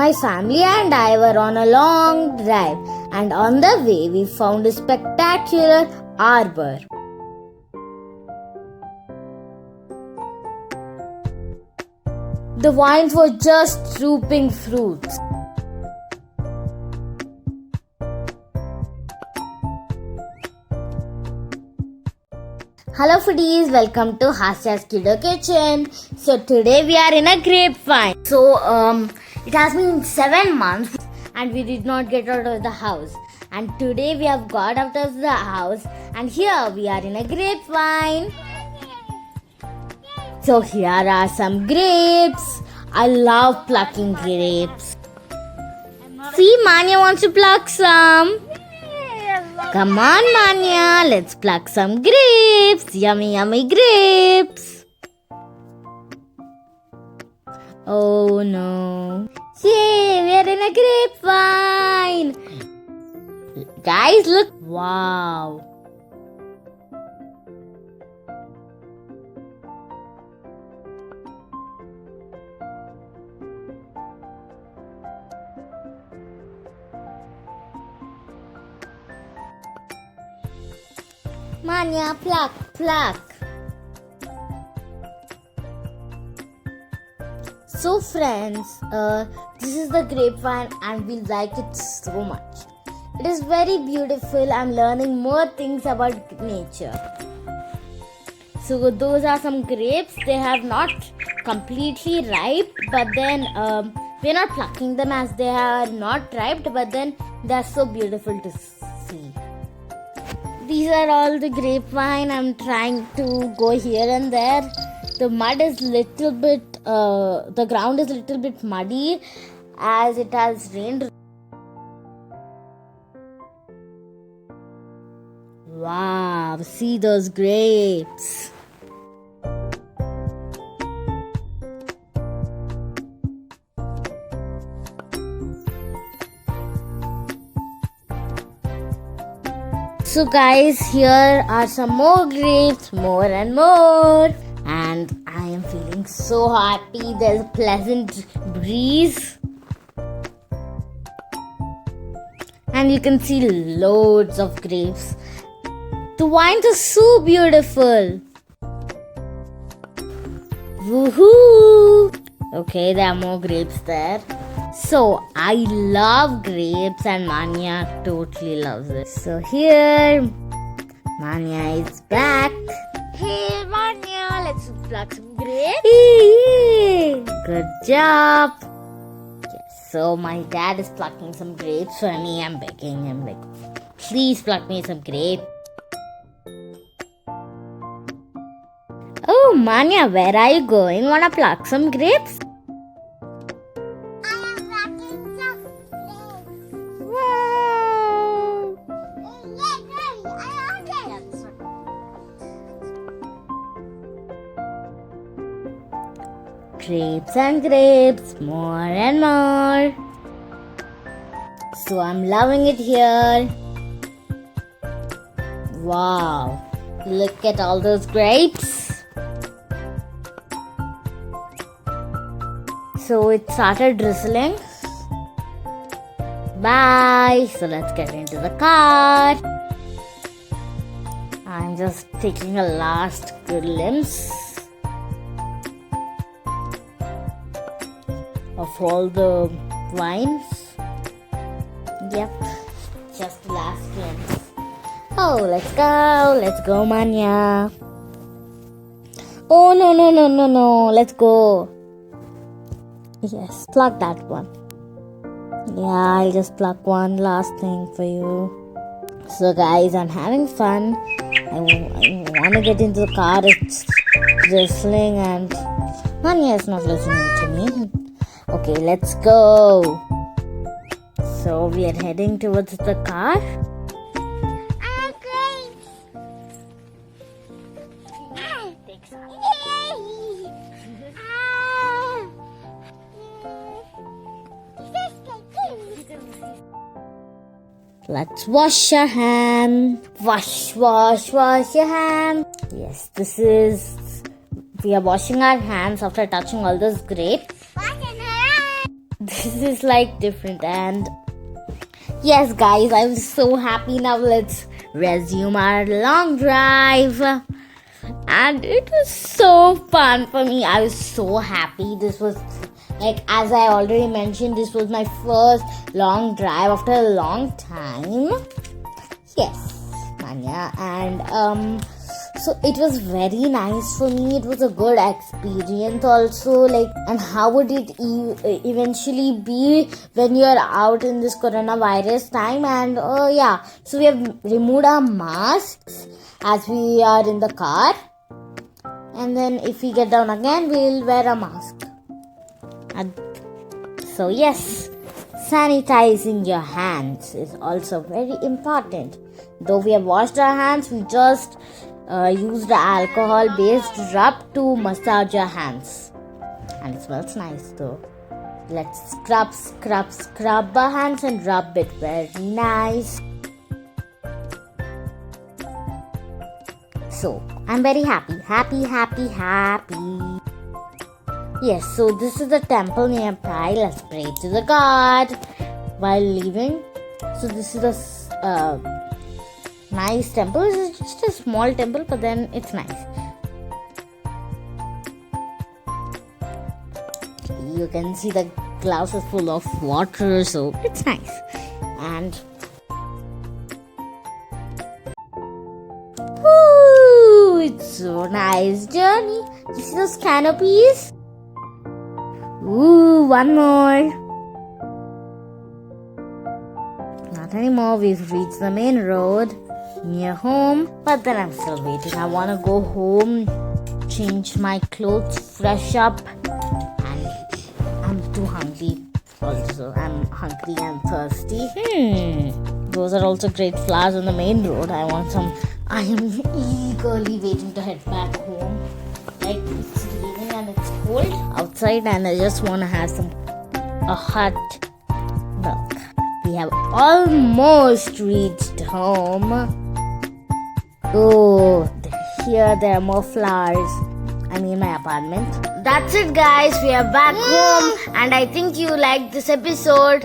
My family and I were on a long drive, and on the way we found a spectacular arbor. The vines were just drooping fruits. Hello foodies, welcome to Hasya's Kiddo Kitchen. So today we are in a grapevine. So it has been 7 months and we did not get out of the house. And today we have got out of the house and here we are in a grapevine. So here are some grapes. I love plucking grapes. See, Manya wants to pluck some. Come on, Manya, let's pluck some grapes. Yummy, yummy grapes. Oh no. Yay, we are in a grapevine. Guys, look. Wow. Manya, pluck, pluck. So friends, this is the grapevine and we like it so much. It is very beautiful. I'm learning more things about nature. So those are some grapes. They have not completely ripe, but then we're not plucking them as they are not ripe, but then they are so beautiful to see. These are all the grapevine. I'm trying to go here and there. The mud is little bit, the ground is little bit muddy as it has rained. Wow, see those grapes. So guys, here are some more grapes, more and more. And I am feeling so happy. There's a pleasant breeze. And you can see loads of grapes. The vines are so beautiful. Woohoo! Okay, there are more grapes there. So, I love grapes and Manya totally loves it. So here, Manya is back. Hey Manya, let's pluck some grapes. Good job. Yes, so my dad is plucking some grapes for me. I'm begging him like, please pluck me some grapes. Oh Manya, where are you going? Wanna pluck some grapes? Grapes and grapes, more and more. So I'm loving it here. Wow, look at all those grapes. So it started drizzling. Bye. So let's get into the car. I'm just taking a last good glimpse of all the vines. Yep, just last glimpse. Oh, let's go, Manya. Oh, no, let's go. Yes, pluck that one. Yeah, I'll just pluck one last thing for you. So guys, I'm having fun. I want to get into the car. It's drizzling and Manya is not listening to me. Okay, let's go. So we are heading towards the car. Let's wash your hand. Wash your hand. Yes, we are washing our hands after touching all those grapes. Washing her hands. this is like different. And yes, guys, I'm so happy. Now let's resume our long drive. And it was so fun for me. I was so happy. This was, like, as I already mentioned, this was my first long drive after a long time. Yes, Manya. And so it was very nice for me. It was a good experience also. Like, and how would it eventually be when you're out in this coronavirus time? And yeah, so we have removed our masks as we are in the car. And then if we get down again, we'll wear a mask. And so yes, sanitizing your hands is also very important. Though we have washed our hands, we just use the alcohol-based rub to massage our hands. And it smells nice though. Let's scrub our hands and rub it very nice. So, I'm very happy. Yes, so this is the temple nearby. Let's pray to the God while leaving. So this is a nice temple. It's just a small temple, but then it's nice. You can see the glass is full of water, so it's nice. And it's so nice journey. You see those canopies? Ooh, one more. Not anymore. We've reached the main road near home. But then I'm still waiting. I want to go home, change my clothes, fresh up. And I'm too hungry also. I'm hungry and thirsty. Those are also great flowers on the main road. I want some. I am eagerly waiting to head back home. Like, it's evening and it's cold outside, and I just want to have a hot milk. We have almost reached home. Oh, here there are more flowers. I mean, my apartment. That's it, guys. We are back home, and I think you liked this episode.